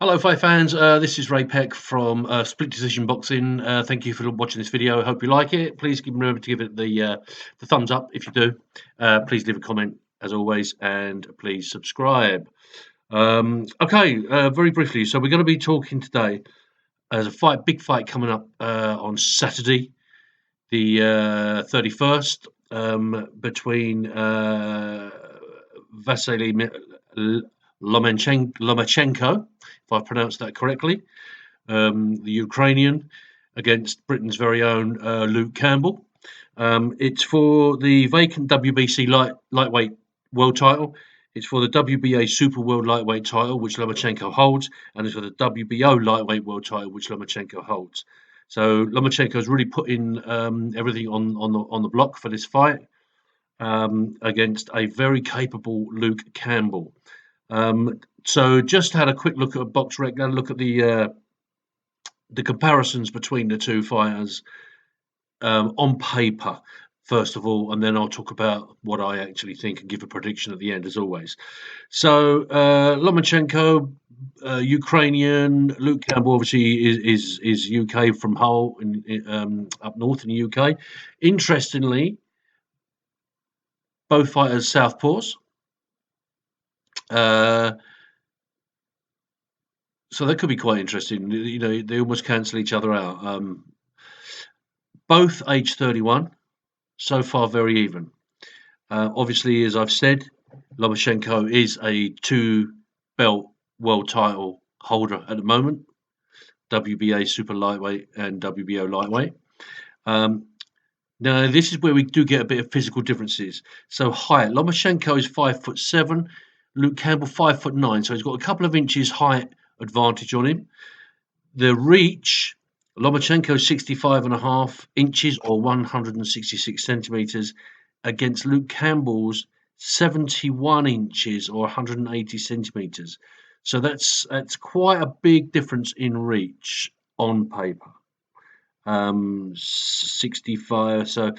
Hello, fight fans. This is Ray Peck from Split Decision Boxing. Thank you for watching this video. Hope you like it. Please remember to give it the thumbs up if you do. Please leave a comment as always, and please subscribe. Okay, very briefly. So we're going to be talking today. There's a big fight coming up on Saturday, the 31st, between Vasily Lomachenko, if I've pronounced that correctly, the Ukrainian, against Britain's very own Luke Campbell. It's for the vacant WBC lightweight world title. It's for the WBA Super World Lightweight title, which Lomachenko holds, and it's for the WBO Lightweight World title, which Lomachenko holds. So Lomachenko has really put in everything on the block for this fight against a very capable Luke Campbell. So just had a quick look at BoxRec, had a look at the comparisons between the two fighters on paper, first of all, and then I'll talk about what I actually think and give a prediction at the end, as always. So Lomachenko, Ukrainian, Luke Campbell obviously is UK from Hull, up north in the UK. Interestingly, both fighters southpaws. So that could be quite interesting. You know, they almost cancel each other out. Both age 31, so far very even. Obviously, as I've said, Lomachenko is a two-belt world title holder at the moment, WBA super lightweight and WBO lightweight. Now, this is where we do get a bit of physical differences. So height, Lomachenko is 5'7", Luke Campbell 5'9", so he's got a couple of inches height advantage on him. The reach, Lomachenko 65.5 inches or 166 centimeters against Luke Campbell's 71 inches or 180 centimeters. So that's quite a big difference in reach on paper. 65, so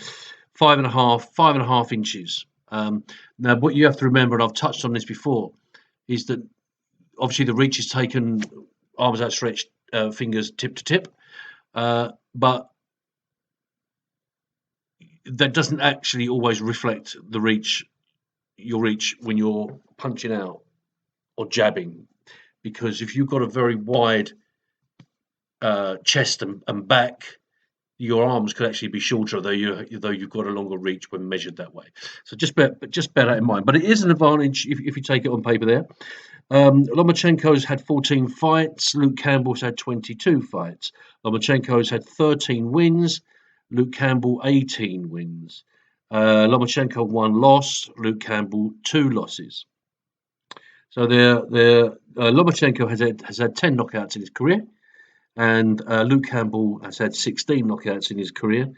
5.5 inches. Now, what you have to remember, and I've touched on this before, is that obviously the reach is taken, arms outstretched, fingers tip to tip, but that doesn't actually always reflect the reach, your reach when you're punching out or jabbing, because if you've got a very wide chest and back, your arms could actually be shorter, though you've got a longer reach when measured that way. So just bear that in mind. But it is an advantage if you take it on paper there. Lomachenko's had 14 fights. Luke Campbell's had 22 fights. Lomachenko's had 13 wins. Luke Campbell 18 wins. Lomachenko 1 loss. Luke Campbell 2 losses. So Lomachenko has had 10 knockouts in his career, and Luke Campbell has had 16 knockouts in his career,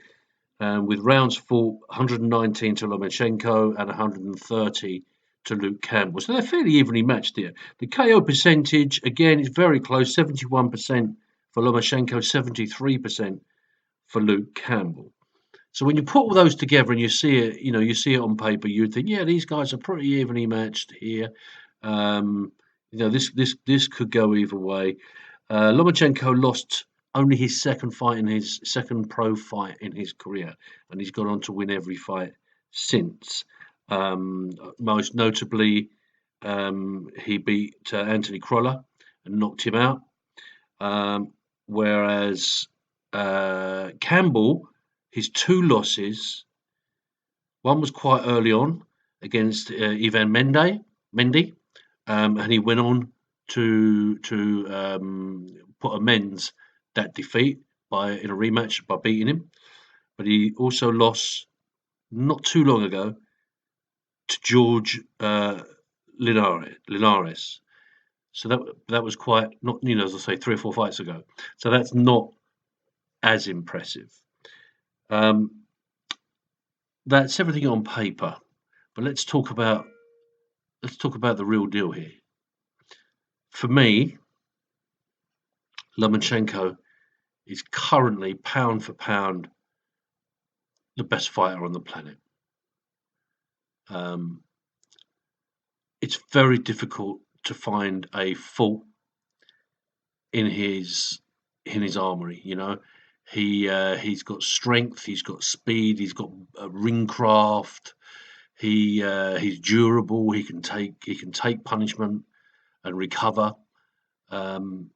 with rounds fought 119 to Lomachenko and 130 to Luke Campbell. So they're fairly evenly matched here. The KO percentage, again, is very close, 71% for Lomachenko, 73% for Luke Campbell. So when you put all those together and you see it on paper, you'd think, yeah, these guys are pretty evenly matched here. This could go either way. Lomachenko lost only his second pro fight in his career, and he's gone on to win every fight since. Most notably, he beat Anthony Crolla and knocked him out. Whereas Campbell, his 2 losses, one was quite early on against Ivan Mendy, and he went on to put amends that defeat in a rematch by beating him. But he also lost not too long ago to George Linares. So that was quite, not, as I say, 3 or 4 fights ago. So that's not as impressive. That's everything on paper, but let's talk about the real deal here. For me, Lomachenko is currently, pound for pound, the best fighter on the planet. It's very difficult to find a fault in his armory. He's got strength, he's got speed, he's got ring craft. He's durable. He can take punishment and recover. Um,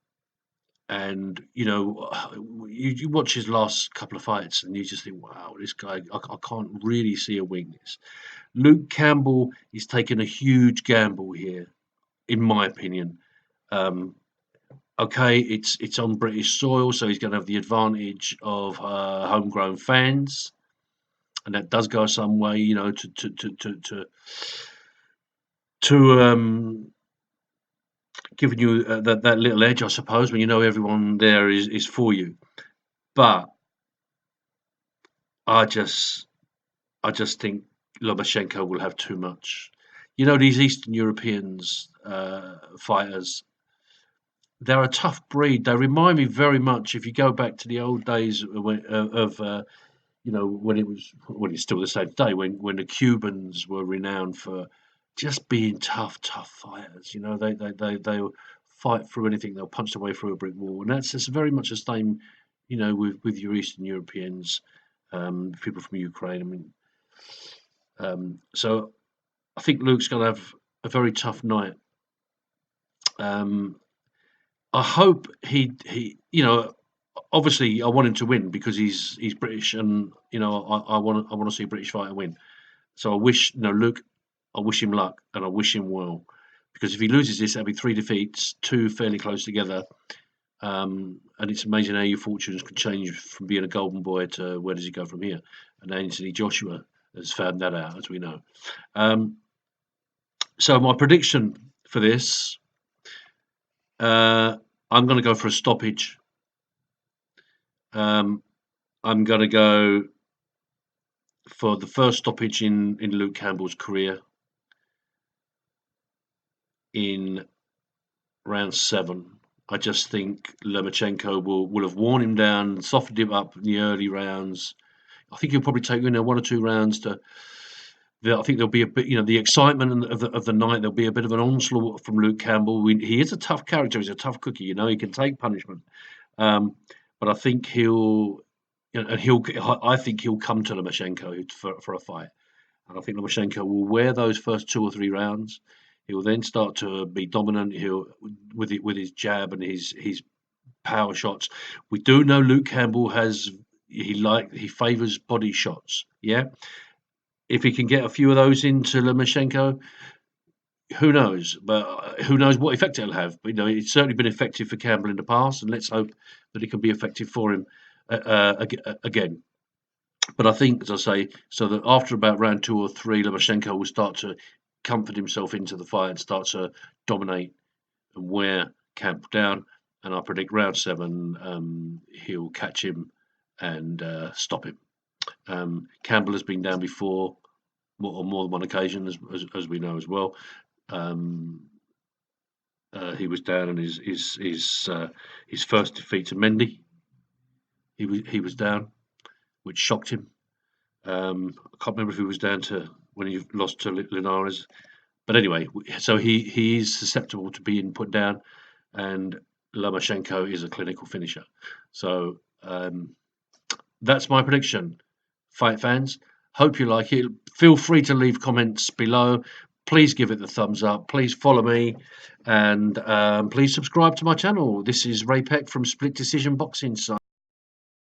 and you watch his last couple of fights, and you just think, wow, this guy. I can't really see a weakness. Luke Campbell is taking a huge gamble here, in my opinion. Um, okay, it's on British soil, so he's going to have the advantage of homegrown fans, and that does go some way, to giving you that little edge, I suppose, when you know everyone there is for you. But I just I just think Lomachenko will have too much. These Eastern Europeans fighters, they're a tough breed. They remind me very much, if you go back to the old days when it's still the same today, when the Cubans were renowned for just being tough fighters. They'll fight through anything. They'll punch their way through a brick wall, and that's just very much the same. With your Eastern Europeans, people from Ukraine. I mean, so I think Luke's going to have a very tough night. I hope obviously I want him to win because he's British, and I want to see a British fighter win. So I wish Luke, I wish him luck and I wish him well, because if he loses this, that'll be 3 defeats, 2 fairly close together. And it's amazing how your fortunes can change from being a golden boy to where does he go from here. And Anthony Joshua has found that out, as we know. So my prediction for this, I'm going to go for a stoppage. I'm going to go for the first stoppage in Luke Campbell's career in round 7. I just think Lomachenko will have worn him down, softened him up in the early rounds. I think he'll probably take 1 or 2 rounds to. I think there'll be a bit, the excitement of the night. There'll be a bit of an onslaught from Luke Campbell. He is a tough character. He's a tough cookie. He can take punishment. But I think I think he'll come to Lomachenko for a fight. And I think Lomachenko will wear those first 2 or 3 rounds. He'll then start to be dominant. With his jab and his power shots. We do know Luke Campbell he favours body shots. Yeah, if he can get a few of those into Lomachenko, who knows? But who knows what effect it'll have? But, it's certainly been effective for Campbell in the past, and let's hope that it can be effective for him again. But I think, as I say, so that after about round 2 or 3, Lomachenko will start to comfort himself into the fight and start to dominate and wear Campbell down. And I predict round 7, he'll catch him and stop him. Campbell has been down before, on more than one occasion, as we know as well. He was down in his first defeat to Mendy. He was down, which shocked him. I can't remember if he was down to when he lost to Linares, but anyway, so he is susceptible to being put down, and Lomachenko is a clinical finisher. So that's my prediction. Fight fans, hope you like it. Feel free to leave comments below. Please give it the thumbs up. Please follow me, and please subscribe to my channel. This is Ray Peck from Split Decision Boxing.